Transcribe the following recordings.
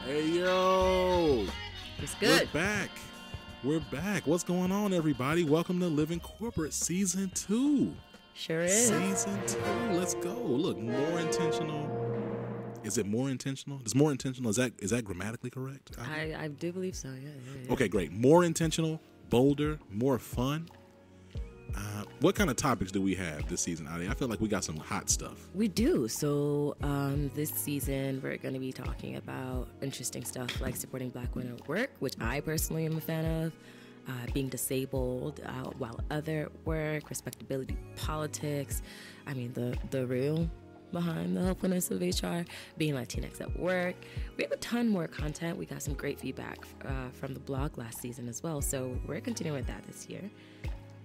Hey, yo. It's good. We're back. What's going on, everybody? Welcome to Living Corporate Season 2. Sure is. Season 2. Let's go. Look, more intentional. Is it more intentional? Is more intentional? Is that grammatically correct? I do believe so, yeah. Okay, great. More intentional, bolder, more fun. What kind of topics do we have this season, Adi? I feel like we got some hot stuff. We do. So this season, we're going to be talking about interesting stuff like supporting Black women at work, which I personally am a fan of, being disabled while other at work, respectability politics. I mean, the real behind the helpfulness of HR, being Latinx at work. We have a ton more content. We got some great feedback from the blog last season as well. So we're continuing with that this year.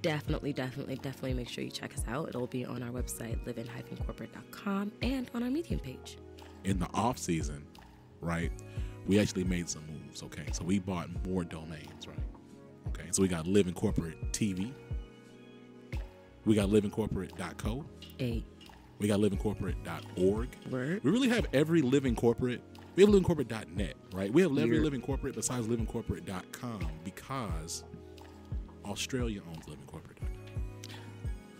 Definitely make sure you check us out. It'll be on our website, livin-corporate.com, and on our Medium page. In the off season, right, we actually made some moves, okay? So we bought more domains, right? Okay, so we got Living Corporate TV. We got livingcorporate.co. We got livingcorporate.org. Word. We really have every Living Corporate. We have livingcorporate.net, right? We have every Living Corporate besides livingcorporate.com because Australia owns livingcorporate.com.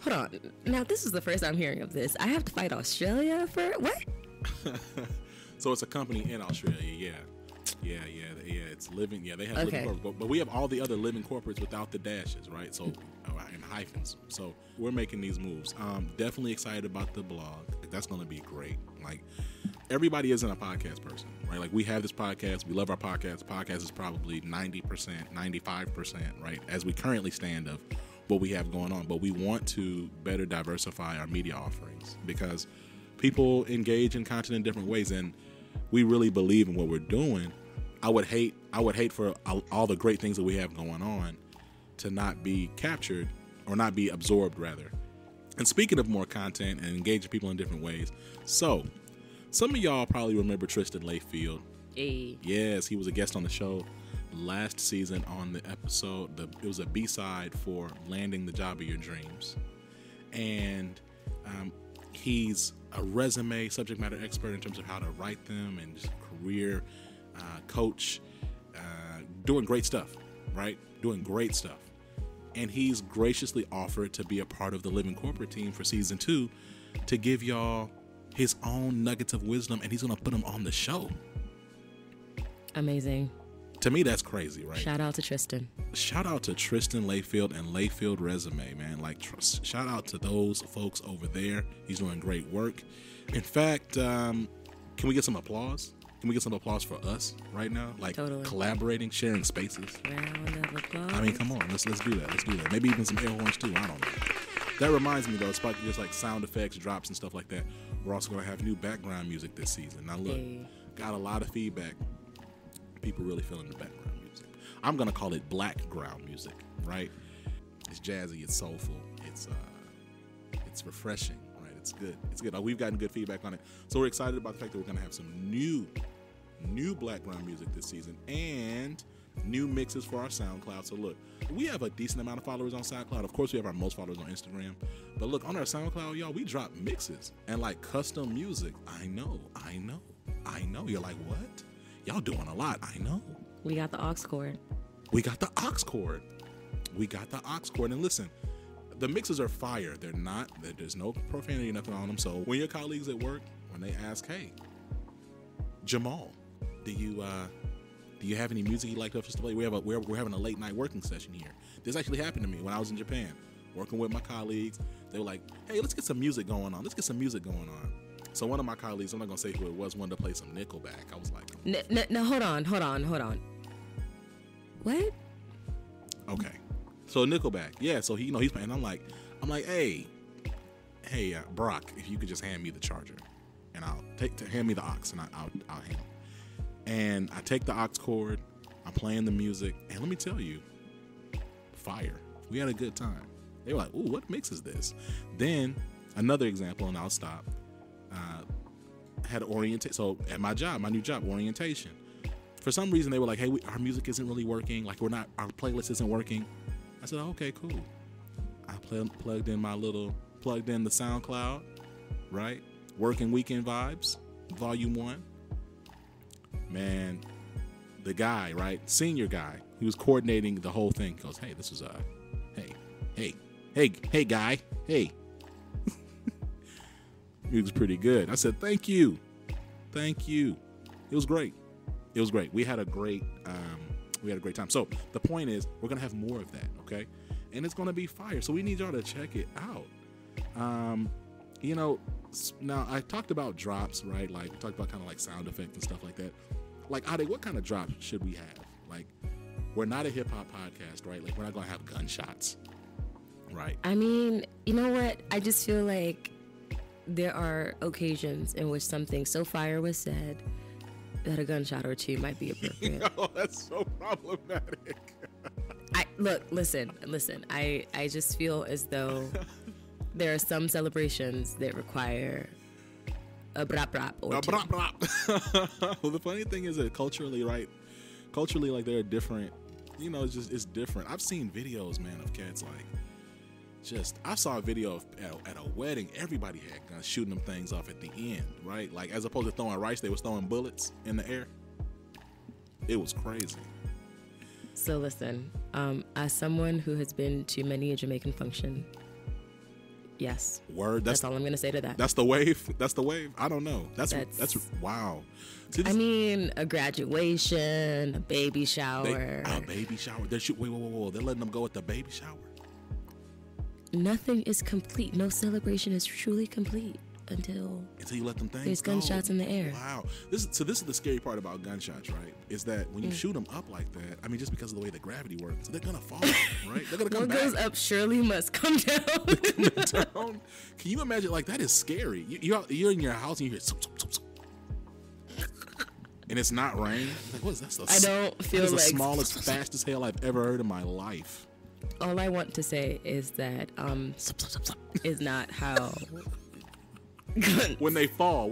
Hold on. Now, this is the first I'm hearing of this. I have to fight Australia for what? So it's a company in Australia, yeah. It's living. Yeah, they have Okay. Living Corporate, but we have all the other Living Corporates without the dashes, right? So and hyphens. So we're making these moves. Definitely excited about the blog. That's going to be great. Like, everybody isn't a podcast person, right? Like, we have this podcast. We love our podcast. Podcast is probably 90%, 95%, right? As we currently stand of what we have going on. But we want to better diversify our media offerings because people engage in content in different ways, and we really believe in what we're doing. I would hate for all the great things that we have going on to not be captured or not be absorbed, rather. And speaking of more content and engaging people in different ways, so some of y'all probably remember Tristan Layfield. Hey. Yes, he was a guest on the show last season on the episode. It was a B-side for Landing the Job of Your Dreams. And he's a resume subject matter expert in terms of how to write them and just career coach, doing great stuff, right? Doing great stuff. And he's graciously offered to be a part of the Living Corporate team for season 2 to give y'all his own nuggets of wisdom, and he's going to put them on the show. Amazing. To me, that's crazy, right? Shout out to Tristan. Shout out to Tristan Layfield and Layfield Resume, man. Like, shout out to those folks over there. He's doing great work. In fact, can we get some applause? Can we get some applause for us right now? Like, totally. Collaborating, sharing spaces. Round of applause. I mean, come on, let's do that. Let's do that. Maybe even some air horns too. I don't know. That reminds me though, it's about just like sound effects, drops, and stuff like that. We're also going to have new background music this season. Now look, got a lot of feedback. People really feeling the background music. I'm going to call it blackground music, right? It's jazzy, it's soulful, it's refreshing, right? It's good. It's good. We've gotten good feedback on it. So we're excited about the fact that we're going to have some new background music this season and new mixes for our SoundCloud. So look, we have a decent amount of followers on SoundCloud. Of course, we have our most followers on Instagram. But look, on our SoundCloud, y'all, we drop mixes and like custom music. I know. You're like, what? Y'all doing a lot. I know. We got the aux cord. And listen, the mixes are fire. There's no profanity or nothing on them. So when your colleagues at work, when they ask, hey, Jamal, do you have any music you'd like us to play? We're having a late night working session here. This actually happened to me when I was in Japan, working with my colleagues. They were like, hey, let's get some music going on. So one of my colleagues, I'm not going to say who it was, wanted to play some Nickelback. I was like... No, hold on. What? Okay. So Nickelback. Yeah, so he's playing. I'm like, hey, Brock, if you could just hand me the charger and hand me the aux and I'll handle it. And I take the aux cord, I'm playing the music, and let me tell you, fire. We had a good time. They were like, ooh, what mix is this? Then another example, and I'll stop. Had orientation. So at my new job, orientation. For some reason, they were like, hey, our music isn't really working. Like, our playlist isn't working. I said, okay, cool. I plugged in the SoundCloud, right? Working Weekend Vibes, Volume 1. man, the guy, right, senior guy, he was coordinating the whole thing. He goes, hey, this is hey guy, hey. He was pretty good. I said, thank you. It was great. We had a great time. So the point is, we're gonna have more of that, okay? And it's gonna be fire. So we need y'all to check it out. Now I talked about drops, right? Like we talked about kind of like sound effects and stuff like that. Like, Ade, what kind of drops should we have? Like, we're not a hip hop podcast, right? Like, we're not gonna have gunshots, right? I mean, you know what? I just feel like there are occasions in which something so fire was said that a gunshot or two might be appropriate. Oh, that's so problematic. Listen. I just feel as though there are some celebrations that require a brap brap or a brap brap. Well, the funny thing is that culturally, like they're different. You know, it's different. I've seen videos, man, of cats like. I saw a video of at a wedding, everybody had guns shooting them things off at the end, right? Like, as opposed to throwing rice, they was throwing bullets in the air. It was crazy. So listen, as someone who has been to many a Jamaican function, yes. Word. That's all I'm going to say to that. That's the wave. I don't know. That's wow. I mean, a graduation, a baby shower. A baby shower. Whoa. They're letting them go at the baby shower. Nothing is complete. No celebration is truly complete until you let them things there's go. Gunshots in the air. Wow. This is the scary part about gunshots, right? Is that when you shoot them up like that, I mean, just because of the way the gravity works, they're gonna fall, right? They're gonna come back. What goes up surely must come down. Can you imagine? Like, that is scary. You're in your house and you hear and it's not rain. Like, what is that? I don't feel like the smallest, fastest hail I've ever heard in my life. All I want to say is that is not how when they fall.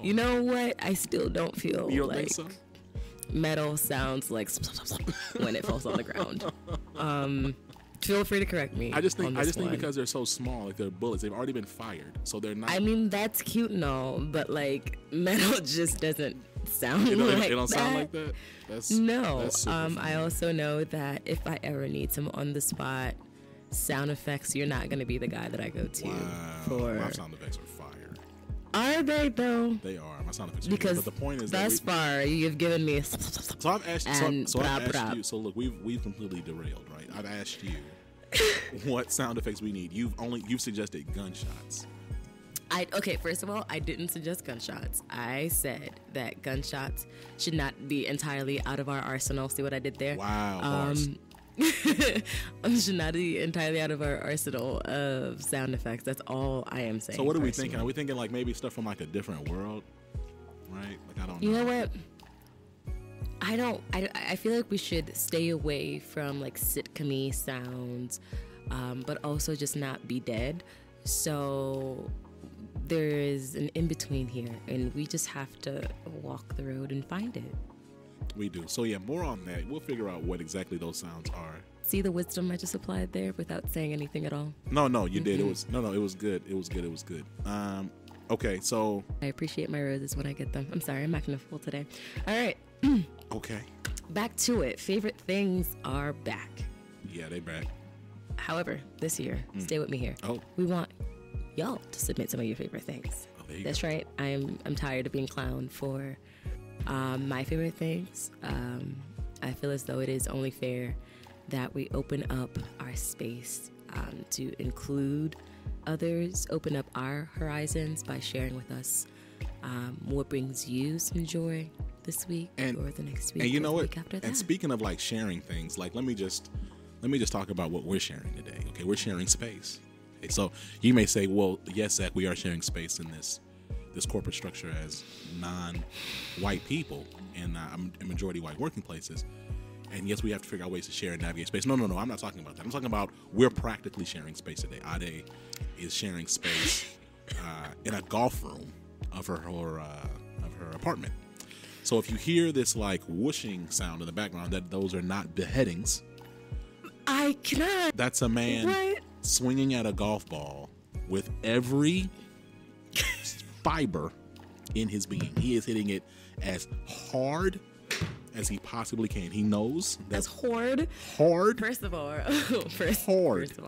You know what? I still don't feel you don't like think so? Metal sounds like when it falls on the ground. Feel free to correct me. I just think because they're so small, like they're bullets, they've already been fired, so they're not. I mean, that's cute and all, but like metal just doesn't sound it like don't that. sound like that. That's I also know that if I ever need some on the spot sound effects, you're not going to be the guy that I go to. Wow. For My sound effects are fire. Are they though? They are. My sound effects are because good. But the point is thus far you've given me. So I've asked. I've asked you. So look, we've completely derailed, right? I've asked you what sound effects we need. You've suggested gunshots. Okay, first of all, I didn't suggest gunshots. I said that gunshots should not be entirely out of our arsenal. See what I did there? Wow. Should not be entirely out of our arsenal of sound effects. That's all I am saying. So what are we thinking? Are we thinking like maybe stuff from like a different world? Right? Like, I don't know. You know what? I feel like we should stay away from like sitcom-y sounds, but also just not be dead. So there is an in-between here, and we just have to walk the road and find it. We do. So yeah, more on that. We'll figure out what exactly those sounds are. See the wisdom I just applied there without saying anything at all? No, you did. It was it was good. It was good. Okay, so I appreciate my roses when I get them. I'm sorry, I'm acting a fool today. All right. Okay. Back to it. Favorite things are back. Yeah, they back. However, this year, stay with me here. Oh. We want y'all to submit some of your favorite things. Oh, there you That's go. right. I'm tired of being clowned for my favorite things. I feel as though it is only fair that we open up our space to include others, open up our horizons by sharing with us what brings you some joy this week or the next week. And you know what? After that. And speaking of like sharing things, like let me just talk about what we're sharing today. Okay, we're sharing space. Okay, so you may say, well, yes, Zach, we are sharing space in this corporate structure as non-white people in majority white working places. And yes, we have to figure out ways to share and navigate space. No, I'm not talking about that. I'm talking about we're practically sharing space today. Ade is sharing space in a golf room of her apartment. So if you hear this like whooshing sound in the background, those are not beheadings. I cannot. That's a man swinging at a golf ball with every fiber in his being. He is hitting it as hard as he possibly can. He knows that as hard. First of all,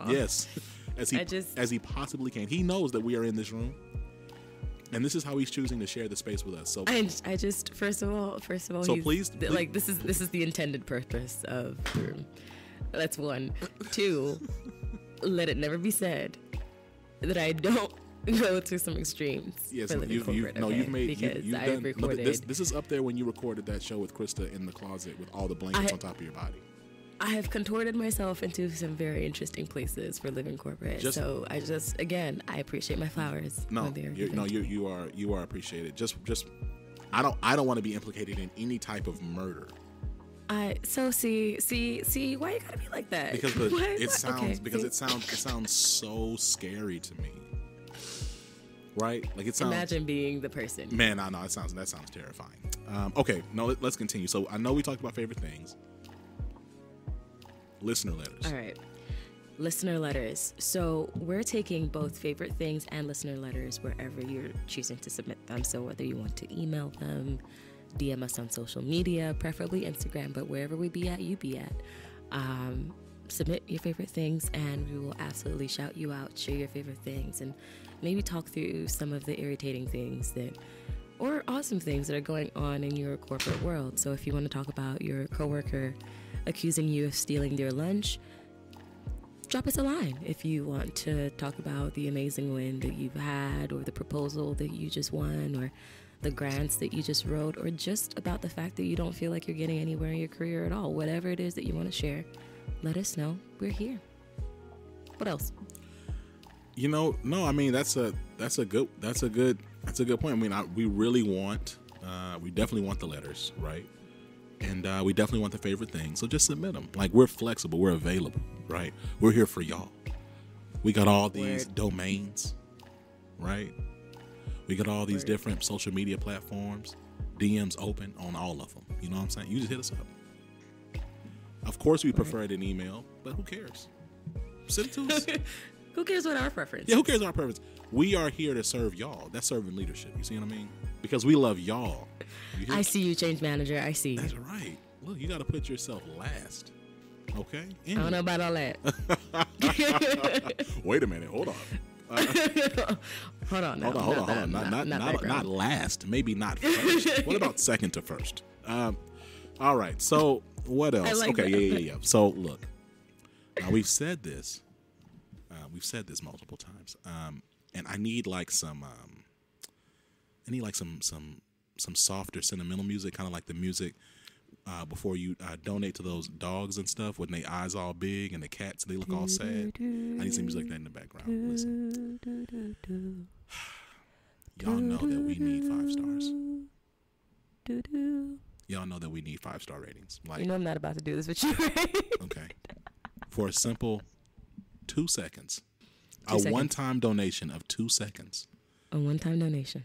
yes, as he possibly can. He knows that we are in this room, and this is how he's choosing to share the space with us. So I just first of all, so please, like this is the intended purpose of the room. That's one. Two, let it never be said that I don't go to some extremes. Yes, for living corporate, you've made because you've I've done. recorded. No, this is up there when you recorded that show with Krista in the closet with all the blankets on top of your body. I have contorted myself into some very interesting places for living corporate. So I just, again, I appreciate my flowers. You are appreciated. Just I don't want to be implicated in any type of murder. See, why you gotta be like that? Because it sounds so scary to me. Right? Like it sounds. Imagine being the person. Man, I know that sounds terrifying. Okay, no, let's continue. So I know we talked about favorite things. Listener letters. All right. Listener letters. So we're taking both favorite things and listener letters wherever you're choosing to submit them. So whether you want to email them, DM us on social media, preferably Instagram, but wherever we be at, you be at. Submit your favorite things and we will absolutely shout you out, share your favorite things, and maybe talk through some of the irritating things or awesome things that are going on in your corporate world. So if you want to talk about your coworker accusing you of stealing their lunch, drop us a line. If you want to talk about the amazing win that you've had, or the proposal that you just won, or the grants that you just wrote, or just about the fact that you don't feel like you're getting anywhere in your career at all, whatever it is that you want to share, let us know. We're here. What else? No, I mean that's a good point. I mean, we really want, we definitely want the letters, right? And we definitely want the favorite things. So just submit them. Like, we're flexible, we're available, right? We're here for y'all. We got all these domains, right? We got all these different social media platforms, DMs open on all of them. You know what I'm saying? You just hit us up. Of course, we prefer it in email, but who cares? Send it to us. Who cares what our preference? Yeah, who cares our preference? We are here to serve y'all. That's serving leadership. You see what I mean? Because we love y'all. I see you, change manager. I see you. That's right. Look, you got to put yourself last. Okay? I don't know about all that. Wait a minute. Hold on. Hold on. Hold on. Not last. Maybe not first. What about second to first? All right. So what else? Like yeah. So look, now we've said this. We've said this multiple times. And I need like some softer sentimental music, kind of like the music before you donate to those dogs and stuff when their eyes all big and the cats, they look all sad. I need some music like that in the background. Listen. Y'all know that we need 5 stars. Y'all know that we need 5-star ratings. Like, you know I'm not about to do this with you, right? Okay. For a simple 2 seconds. A one-time donation of 2 seconds. A one-time donation.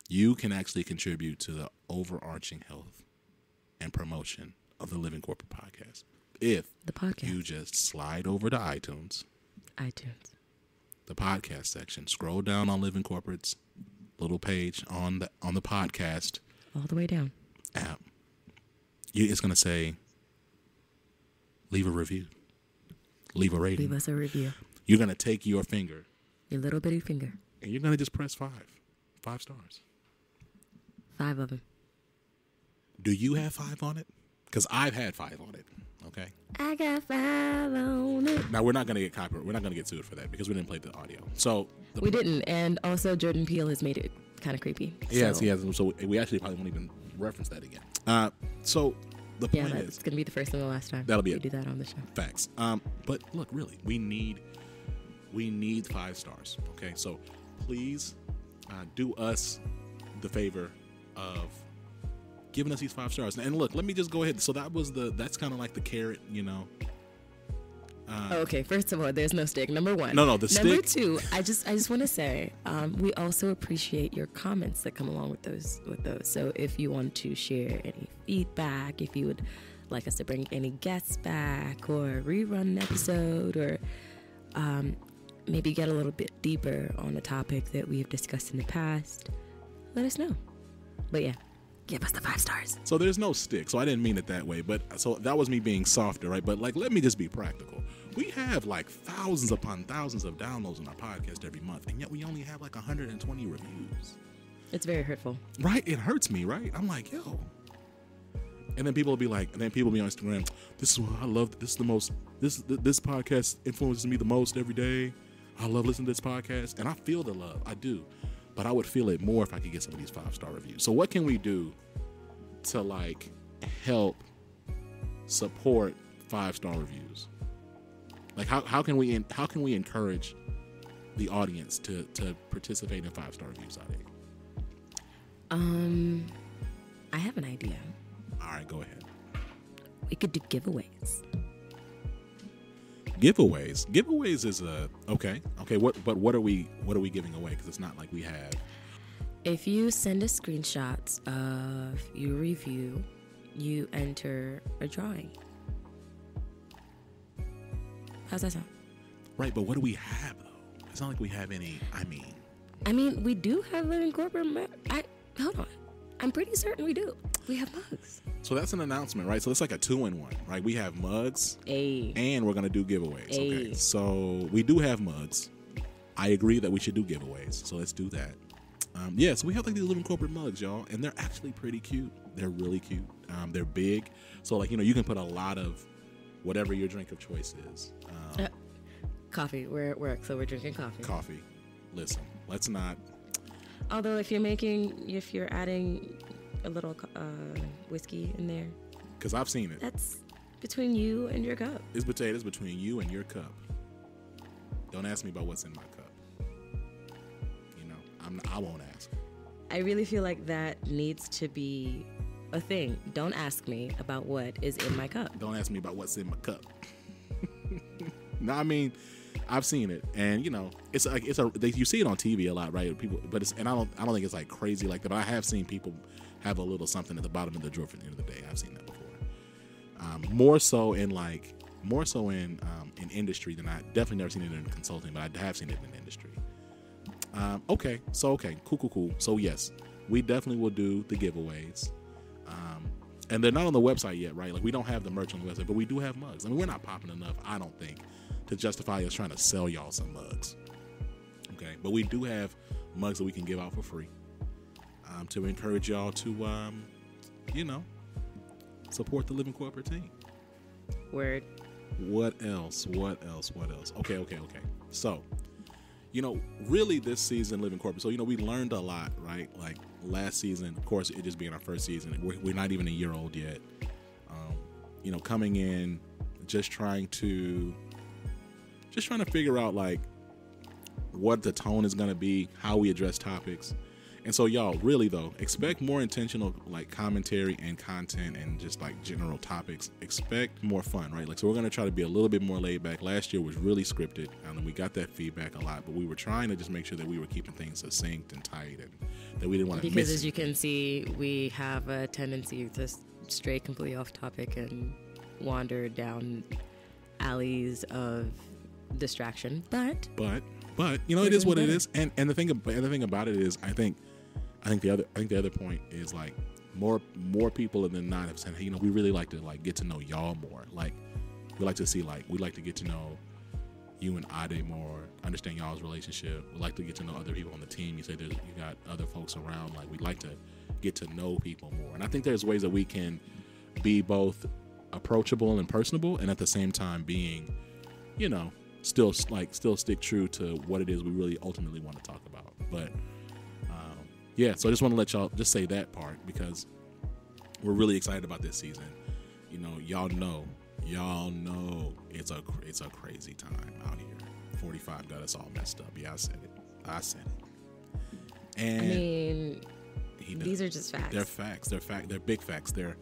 You can actually contribute to the overarching health and promotion of the Living Corporate Podcast. If you just slide over to iTunes, the podcast section, scroll down on Living Corporate's little page on the podcast, all the way down app. It's going to say, leave a review, leave a rating. Leave us a review. You're going to take your finger, your little bitty finger, and you're going to just press 5 stars. 5 of them. Do you have 5 on it? Because I've had 5 on it. Okay. I got 5 on it. Now we're not going to get copyright. We're not going to get sued for that because we didn't play the audio. So we didn't, and also Jordan Peele has made it kind of creepy. Yes, he has. So we actually probably won't even reference that again. So the point is, it's going to be the first and the last time. That'll be we do that on the show. Facts. But look, really, we need 5 stars. Okay, so please do us the favor of giving us these 5 stars. And look, let me just go ahead. So that's kind of like the carrot, you know. Okay, first of all, there's no stick. Number 1. No, the stick. Number 2, I just want to say, we also appreciate your comments that come along with those. So if you want to share any feedback, if you would like us to bring any guests back, or rerun an episode, or maybe get a little bit deeper on a topic that we have discussed in the past, let us know. But yeah, give us the 5 stars. So there's no stick. So I didn't mean it that way. But so that was me being softer, right? But like, let me just be practical. We have like thousands upon thousands of downloads on our podcast every month, and yet we only have like 120 reviews. It's very hurtful. Right? It hurts me, right? I'm like, yo. And then people will be like, and then people will be on Instagram, this is what I love. This is the most, this podcast influences me the most every day. I love listening to this podcast. And I feel the love. I do. But I would feel it more if I could get some of these 5-star reviews. So what can we do to like help support 5-star reviews? Like how can we encourage the audience to participate in 5-star reviews out there? I have an idea. All right, go ahead. We could do giveaways. Giveaways is okay. What are we giving away? Because it's not like we have. If you send us screenshots of your review, you enter a drawing. How's that sound? Right, but what do we have though? It's not like we have any. I mean, we do have living corporate. Hold on. I'm pretty certain we do. We have mugs. So that's an announcement, right? So it's like a 2-in-1, right? We have mugs, and we're gonna do giveaways. Okay, so we do have mugs. I agree that we should do giveaways. So let's do that. So we have like these living corporate mugs, y'all, and they're actually pretty cute. They're really cute. They're big, so like you can put a lot of whatever your drink of choice is. Coffee. We're at work, so we're drinking coffee. Coffee. Listen, let's not. Although if you're adding a little whiskey in there, because I've seen it. That's between you and your cup. It's potatoes between you and your cup. Don't ask me about what's in my cup. I won't ask. I really feel like that needs to be a thing. Don't ask me about what is in my cup. Don't ask me about what's in my cup. No, I mean, I've seen it, and it's like you see it on TV a lot, right? People, but I don't think it's like crazy like that. But I have seen people have a little something at the bottom of the drawer for the end of the day. I've seen that before. More so in industry than I definitely never seen it in consulting, but I have seen it in industry. Okay, cool. So yes, we definitely will do the giveaways. And they're not on the website yet, right? Like we don't have the merch on the website, but we do have mugs. I mean, we're not popping enough, I don't think, to justify us trying to sell y'all some mugs. Okay, but we do have mugs that we can give out for free to encourage y'all to, support the Living Corporate team. Word. What else? Okay. So, really this season, Living Corporate. So, we learned a lot, right? Like last season, of course, it just being our first season. We're not even a year old yet. Coming in, just trying to figure out like what the tone is going to be, how we address topics. And so y'all really though, expect more intentional like commentary and content and just like general topics. Expect more fun, right? Like, so we're going to try to be a little bit more laid back. Last year was really scripted and we got that feedback a lot, but we were trying to just make sure that we were keeping things succinct and tight and that we didn't want to miss. Because as you can see, we have a tendency to stray completely off topic and wander down alleys of distraction. But it is what it is. And the thing about it is, I think the other point is like more people than not have said, hey, we really like to like get to know y'all more. Like we like to get to know you and Ade more, understand y'all's relationship. We like to get to know other people on the team. You say you got other folks around. Like we'd like to get to know people more. And I think there's ways that we can be both approachable and personable, and at the same time being, still stick true to what it is we really ultimately want to talk about. But so I just want to let y'all just say that part because we're really excited about this season. Y'all know it's a crazy time out here. 45 got us all messed up. Yeah, I said it. And I mean, these are just facts. They're facts. They're big facts. They're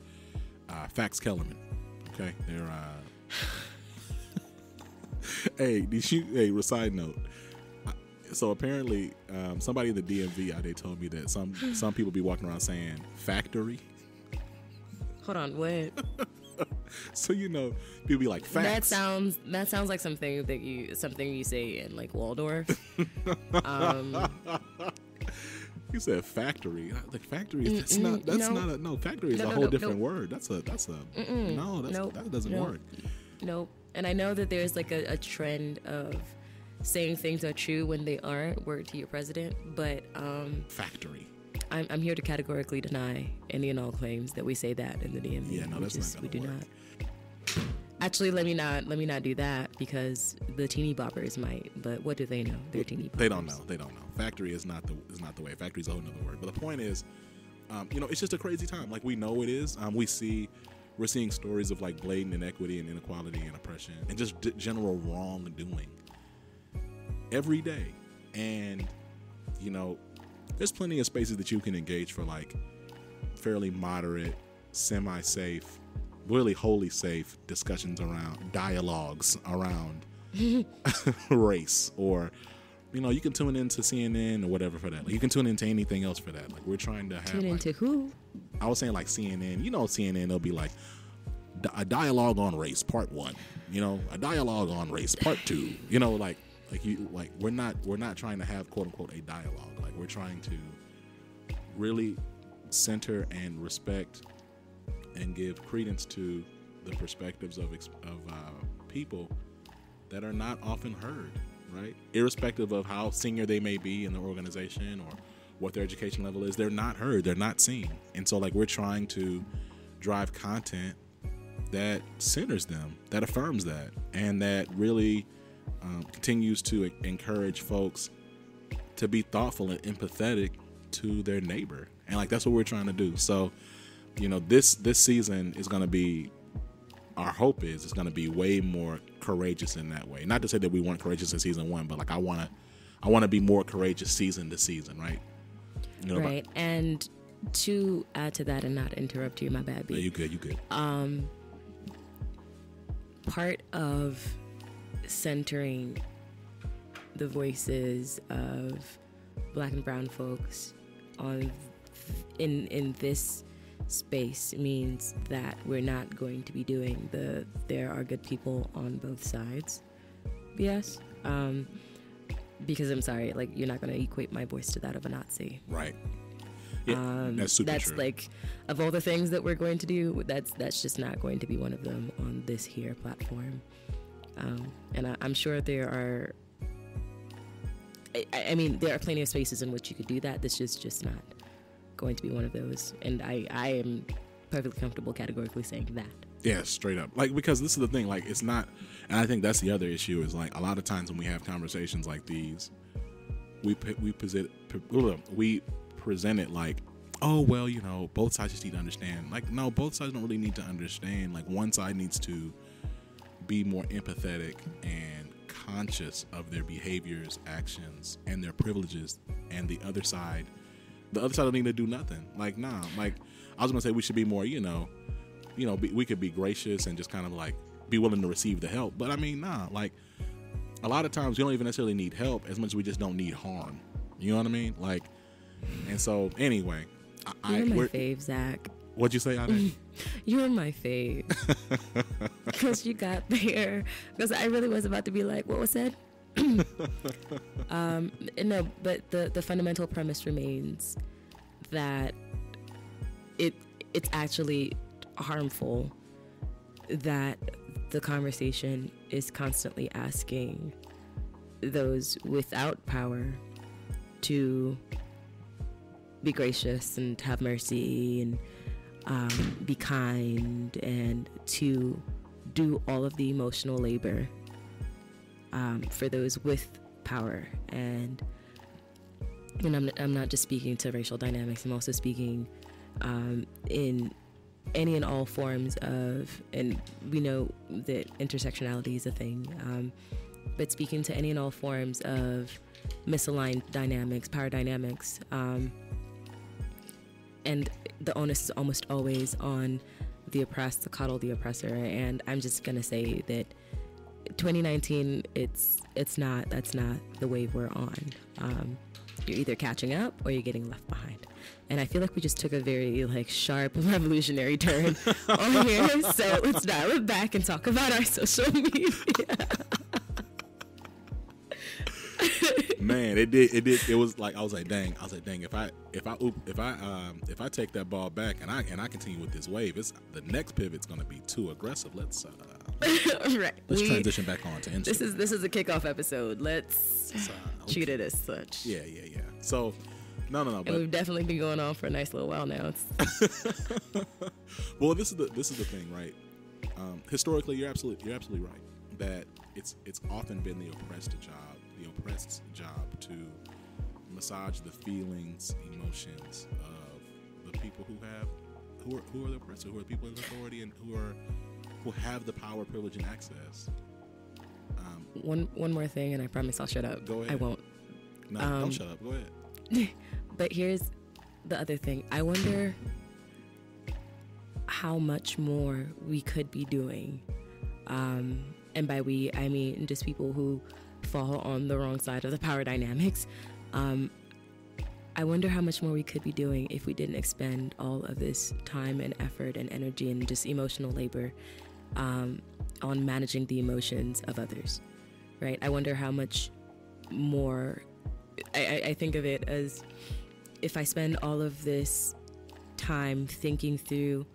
facts Kellerman. Okay, they're hey, side note. So apparently, somebody in the DMV, they told me that some people be walking around saying factory. Hold on, what? So people be like facts. That sounds like something you say in like Waldorf. You said factory. Like factory is factory is a whole different word. That doesn't work. Nope. And I know that there's like a trend of saying things are true when they aren't. Word to your president, but factory. I'm here to categorically deny any and all claims that we say that in the DMV. Yeah, no, that's not gonna work. Not. Actually, let me not do that because the teeny boppers might. But what do they know? They're teeny boppers. They don't know. Factory is not the way. Factory is a whole nother word. But the point is, it's just a crazy time. Like we know it is. We're seeing stories of like blatant inequity and inequality and oppression and just general wrongdoing every day. And there's plenty of spaces that you can engage for like fairly moderate, semi-safe, really wholly safe discussions around dialogues around race, or you can tune into CNN or whatever for that. Like, you can tune into anything else for that. Like we're trying to have tune into who? I was saying like CNN. CNN, they'll be like a dialogue on race part 1. A dialogue on race part 2. We're not trying to have quote unquote a dialogue. Like we're trying to really center and respect and give credence to the perspectives of people that are not often heard, right? Irrespective of how senior they may be in the organization or what their education level is, they're not heard, they're not seen. And so like we're trying to drive content that centers them, that affirms that, and that really continues to encourage folks to be thoughtful and empathetic to their neighbor. And like that's what we're trying to do. So this season is going to be, our hope is it's going to be way more courageous in that way. Not to say that we weren't courageous in season 1, but like I want to be more courageous season to season, right? Right. And to add to that and not interrupt you, my bad, B. Yeah, you good. Part of centering the voices of Black and brown folks in this space means that we're not going to be doing there are good people on both sides BS. Because I'm sorry, like you're not going to equate my voice to that of a Nazi. Right. Yeah, that's super true. Like, of all the things that we're going to do, that's just not going to be one of them on this here platform. And I'm sure there are. I mean, there are plenty of spaces in which you could do that. This is just not going to be one of those. And I am perfectly comfortable categorically saying that. Yeah, straight up. Like, because this is the thing, like, it's not, and I think that's the other issue is, like, a lot of times when we have conversations like these, we present it like, oh, well, both sides just need to understand. Like, no, both sides don't really need to understand. Like, one side needs to be more empathetic and conscious of their behaviors, actions, and their privileges, and the other side don't need to do nothing. Like, nah, like, I was gonna say we should be more, we could be gracious and just kind of like be willing to receive the help. But I mean, nah, like a lot of times we don't even necessarily need help as much as we just don't need harm. You know what I mean? Like, and so anyway, you're my fave, Zach. What'd you say, Ade? You're my fave. Because you got there. Because I really was about to be like, what was said? No, but the fundamental premise remains that it's actually harmful that the conversation is constantly asking those without power to be gracious and have mercy and be kind and to do all of the emotional labor for those with power. And I'm not just speaking to racial dynamics, I'm also speaking in any and all forms of, and we know that intersectionality is a thing, but speaking to any and all forms of misaligned dynamics, power dynamics, and the onus is almost always on the oppressed to coddle the oppressor. And I'm just gonna say that 2019, that's not the wave we're on. You're either catching up or you're getting left behind. And I feel like we just took a very sharp revolutionary turn on here. So let's dial it back and talk about our social media. Man, it did. It was like I was like, dang. If I take that ball back and I continue with this wave, the next pivot's gonna be too aggressive. Let's right. Let's transition back on to Instagram. This is a kickoff episode. Let's treat it as such. Yeah. So, no. And we've definitely been going on for a nice little while now. Well, this is the thing, right? Historically, you're absolutely right that it's often been the oppressed's job to massage the feelings, emotions of the people who are the oppressor, who are the people in authority, and who have the power, privilege, and access. One more thing, and I promise I'll shut up. Go ahead. I won't. No, don't shut up. Go ahead. But here's the other thing. I wonder how much more we could be doing. And by we, I mean just people who fall on the wrong side of the power dynamics. I wonder how much more we could be doing if we didn't expend all of this time and effort and energy and just emotional labor on managing the emotions of others, right? I wonder how much more. I think of it as if I spend all of this time thinking through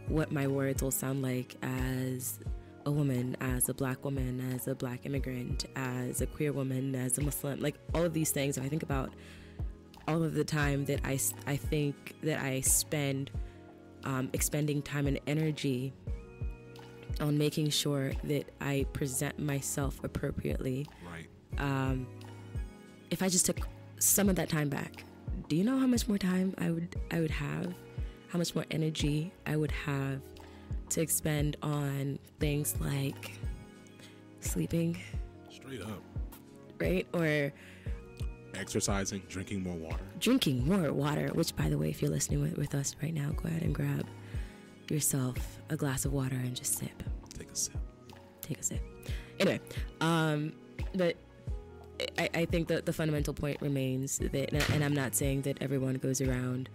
what my words will sound like as a woman, as a black woman, as a black immigrant, as a queer woman, as a Muslim, like all of these things. If I think about all of the time that I think that I spend expending time and energy on making sure that I present myself appropriately. Right. If I just took some of that time back, do you know how much more time I would have? How much more energy I would have to expend on things like sleeping? Straight up. Right? Or exercising, drinking more water. Which, by the way, if you're listening with us right now, go ahead and grab yourself a glass of water and just sip. Take a sip. Anyway, but I think that the fundamental point remains that, and I'm not saying that everyone goes around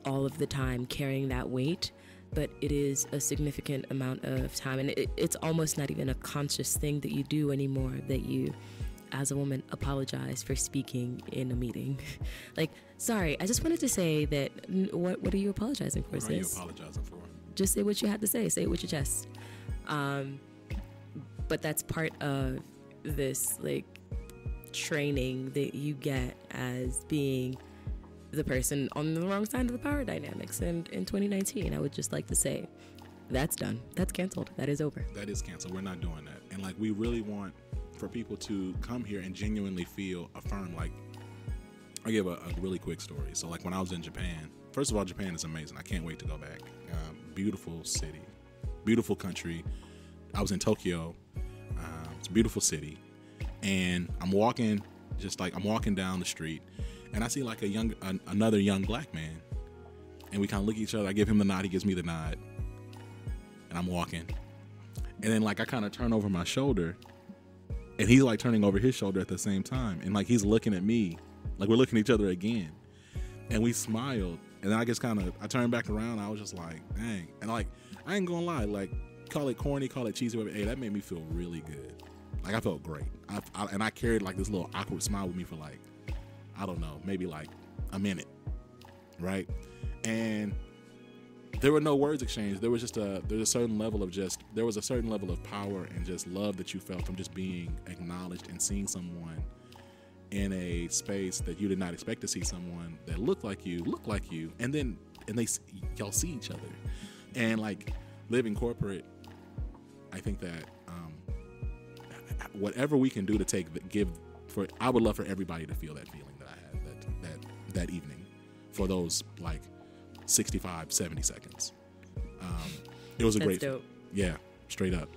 all of the time carrying that weight, but it is a significant amount of time, and it's almost not even a conscious thing that you do anymore, that you, as a woman, apologize for speaking in a meeting. Like, sorry, I just wanted to say that, what are you apologizing for, sis? What are you apologizing for? Just say what you had to say it with your chest. But that's part of this, like, training that you get as being the person on the wrong side of the power dynamics. And in 2019, I would just like to say that's done. That's canceled. That is over. That is canceled. We're not doing that. And like, we really want for people to come here and genuinely feel affirmed. Like, I'll give a really quick story. So like, when I was in Japan, first of all, Japan is amazing. I can't wait to go back. Beautiful city, beautiful country. I was in Tokyo. It's a beautiful city. And I'm walking down the street, and I see like another young black man, and we kind of look at each other. I give him the nod, he gives me the nod, and I'm walking, and then like I kind of turn over my shoulder, and he's like turning over his shoulder at the same time, and like he's looking at me, like we're looking at each other again, and we smiled, and then I turned back around. I was just like, dang, and like I ain't gonna lie, like call it corny, call it cheesy, whatever. Hey, that made me feel really good. Like, I felt great. I carried like this little awkward smile with me for like, I don't know, maybe like a minute, right? And there were no words exchanged. There was just there's a certain level of power and just love that you felt from just being acknowledged and seeing someone in a space that you did not expect to see someone that looked like you, and y'all see each other. And like, living corporate, I think that whatever we can do to I would love for everybody to feel that feeling that I had that evening for those like 65, 70 seconds. It was a great, dope. Yeah, straight up.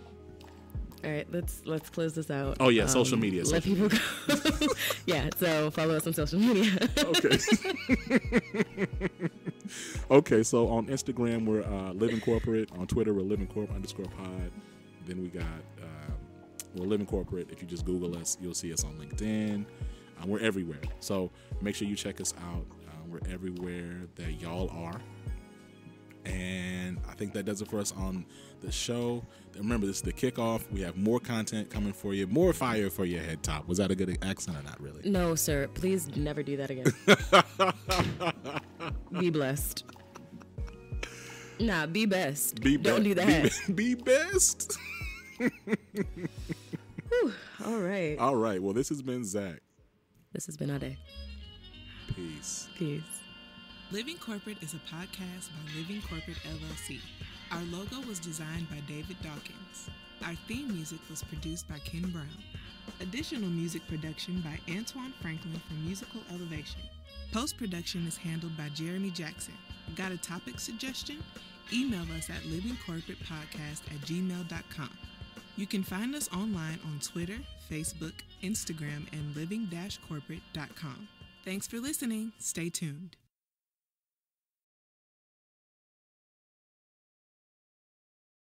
All right, let's close this out. Oh yeah, social media. Let people go. Yeah, so follow us on social media. Okay. Okay, so on Instagram we're Living Corporate. On Twitter we're livingcorp_pod. Then we got we're Living Corporate. If you just Google us, you'll see us on LinkedIn. We're everywhere. So make sure you check us out. We're everywhere that y'all are. And I think that does it for us on the show. Remember, this is the kickoff. We have more content coming for you, more fire for your head top. Was that a good accent or not really? No, sir. Please never do that again. Be blessed. Nah, be best. Don't do that. Be best. Whew, all right. All right. Well, this has been Zach. This has been Ade. Peace. Peace. Living Corporate is a podcast by Living Corporate LLC. Our logo was designed by David Dawkins. Our theme music was produced by Ken Brown. Additional music production by Antoine Franklin for Musical Elevation. Post-production is handled by Jeremy Jackson. Got a topic suggestion? Email us at livingcorporatepodcast@gmail.com. You can find us online on Twitter, Facebook, Instagram, and living-corporate.com. Thanks for listening. Stay tuned.